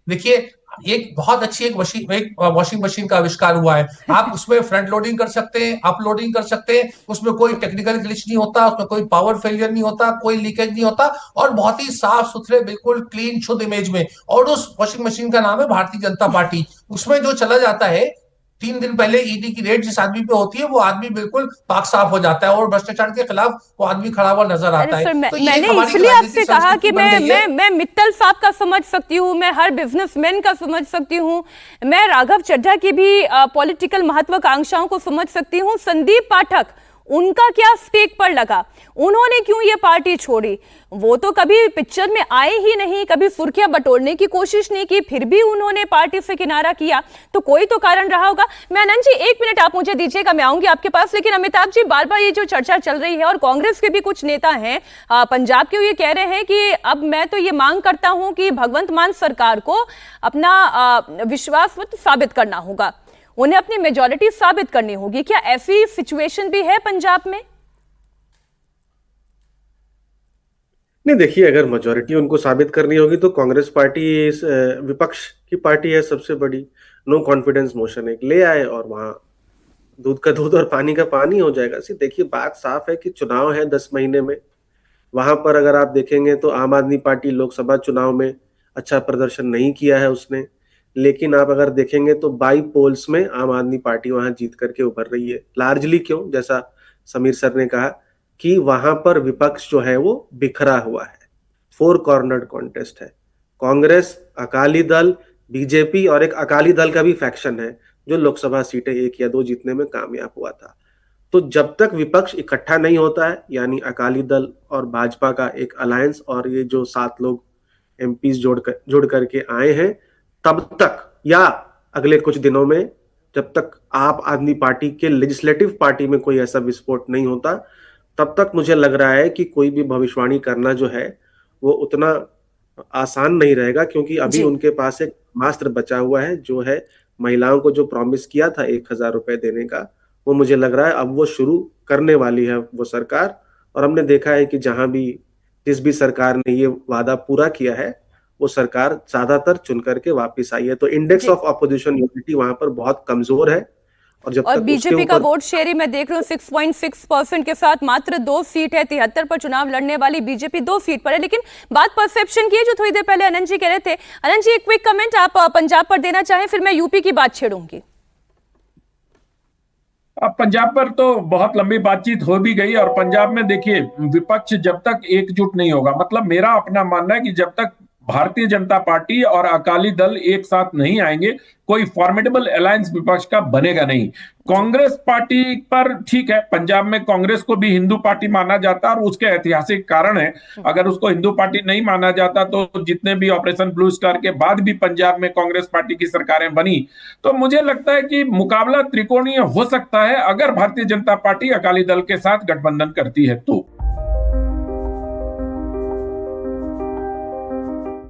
देखिए, एक बहुत अच्छी एक वॉशिंग मशीन का आविष्कार हुआ है। आप उसमें फ्रंट लोडिंग कर सकते हैं, अपलोडिंग कर सकते हैं, उसमें कोई टेक्निकल ग्लिच नहीं होता, उसमें कोई पावर फेलियर नहीं होता, कोई लीकेज नहीं होता, और बहुत ही साफ सुथरे, बिल्कुल क्लीन शुद्ध इमेज में। और उस वॉशिंग मशीन का नाम है भारतीय जनता पार्टी। उसमें जो चला जाता है, 3 दिन पहले ईडी की रेड जिस आदमी पे होती है, वो आदमी बिल्कुल पाक साफ हो जाता है, और भ्रष्टाचार के खिलाफ वो आदमी खड़ा हुआ नजर अरे आता है। सर, तो ये एक मैंने हमारी जो इसलिए आपसे राजनीतिक कहा संस्कृति कि बन मैं गई है। मैं मैं मित्तल साहब का समझ सकती हूँ, मैं हर बिजनेसमैन का समझ सकती हूँ, मैं राघव चड्ढा की भी पॉलिटिकल महत्वाकांक्षाओं को समझ सकती हूँ। संदीप पाठक, उनका क्या स्टेक पर लगा, उन्होंने क्यों ये पार्टी छोड़ी? वो तो कभी पिक्चर में आए ही नहीं, कभी सुर्खियां बटोरने की कोशिश नहीं की, फिर भी उन्होंने पार्टी से किनारा किया, तो कोई तो कारण रहा होगा। मैं अनंत जी, 1 मिनट आप मुझे दीजिएगा, मैं आऊंगी आपके पास। लेकिन अमिताभ जी, बार बार ये जो चर्चा चल रही है, और कांग्रेस के भी कुछ नेता हैं पंजाब के, ये कह रहे हैं कि अब मैं तो ये मांग करता हूं कि भगवंत मान सरकार को अपना विश्वास मत साबित करना होगा, उन्हें अपनी मेजॉरिटी साबित करनी होगी। क्या ऐसी सिचुएशन भी है पंजाब में? नहीं, देखिए, अगर मेजोरिटी उनको साबित करनी होगी तो कांग्रेस पार्टी विपक्ष की पार्टी है सबसे बड़ी। नो कॉन्फिडेंस मोशन एक ले आए और वहां दूध का दूध और पानी का पानी हो जाएगा। सी देखिए, बात साफ है कि चुनाव है 10 महीने में। वहां पर अगर आप देखेंगे तो आम आदमी पार्टी लोकसभा चुनाव में अच्छा प्रदर्शन नहीं किया है उसने, लेकिन आप अगर देखेंगे तो बाई पोल्स में आम आदमी पार्टी वहां जीत करके उभर रही है। लार्जली क्यों, जैसा समीर सर ने कहा कि वहां पर विपक्ष जो है वो बिखरा हुआ है, फोर कॉर्नर्ड कॉन्टेस्ट है। कांग्रेस, अकाली दल, बीजेपी और एक अकाली दल का भी फैक्शन है जो लोकसभा सीटें 1 या 2 जीतने में कामयाब हुआ था। तो जब तक विपक्ष इकट्ठा नहीं होता है, यानी अकाली दल और भाजपा का एक अलायंस, और ये जो 7 लोग एमपीज जुड़ करके आए हैं, तब तक या अगले कुछ दिनों में, जब तक आप आदमी पार्टी के लेजिस्लेटिव पार्टी में कोई ऐसा विस्फोट नहीं होता, तब तक मुझे लग रहा है कि कोई भी भविष्यवाणी करना जो है वो उतना आसान नहीं रहेगा, क्योंकि अभी जी। उनके पास एक मास्टर बचा हुआ है, जो है महिलाओं को जो प्रॉमिस किया था 1,000 रुपए देने का, वो मुझे लग रहा है अब वो शुरू करने वाली है वो सरकार। और हमने देखा है कि जहां भी जिस भी सरकार ने ये वादा पूरा किया है, वो सरकार ज्यादातर चुन करके वापिस आई है। तो इंडेक्स जी। ऑफ अपोजिशन यूनिटी वहां पर बहुत कमजोर है, और जब और तक उसके बीजेपी का ऊपर वोट शेयर ही मैं देख रही हूँ 6.6% के साथ, मात्र 2 सीट है। 73 पर चुनाव लड़ने वाली बीजेपी 2 सीट पर है। लेकिन बात परसेप्शन की है, जो थोड़ी देर पहले अनंत जी कह रहे थे। अनंत जी, एक क्विक कमेंट आप पंजाब पर देना चाहें, फिर मैं यूपी की बात छेड़ूंगी। अब पंजाब पर तो बहुत लंबी बातचीत हो भी गई, और पंजाब में देखिए, विपक्ष जब तक एकजुट नहीं होगा, मतलब मेरा अपना मानना है कि जब तक भारतीय जनता पार्टी और अकाली दल एक साथ नहीं आएंगे, कोई फॉर्मिडेबल अलायंस विपक्ष का बनेगा नहीं। कांग्रेस पार्टी पर ठीक है, पंजाब में कांग्रेस को भी हिंदू पार्टी माना जाता है, और उसके ऐतिहासिक कारण है। अगर उसको हिंदू पार्टी नहीं माना जाता तो जितने भी ऑपरेशन ब्लू स्टार के बाद भी पंजाब में कांग्रेस पार्टी की सरकारें बनी। तो मुझे लगता है कि मुकाबला त्रिकोणीय हो सकता है, अगर भारतीय जनता पार्टी अकाली दल के साथ गठबंधन करती है तो।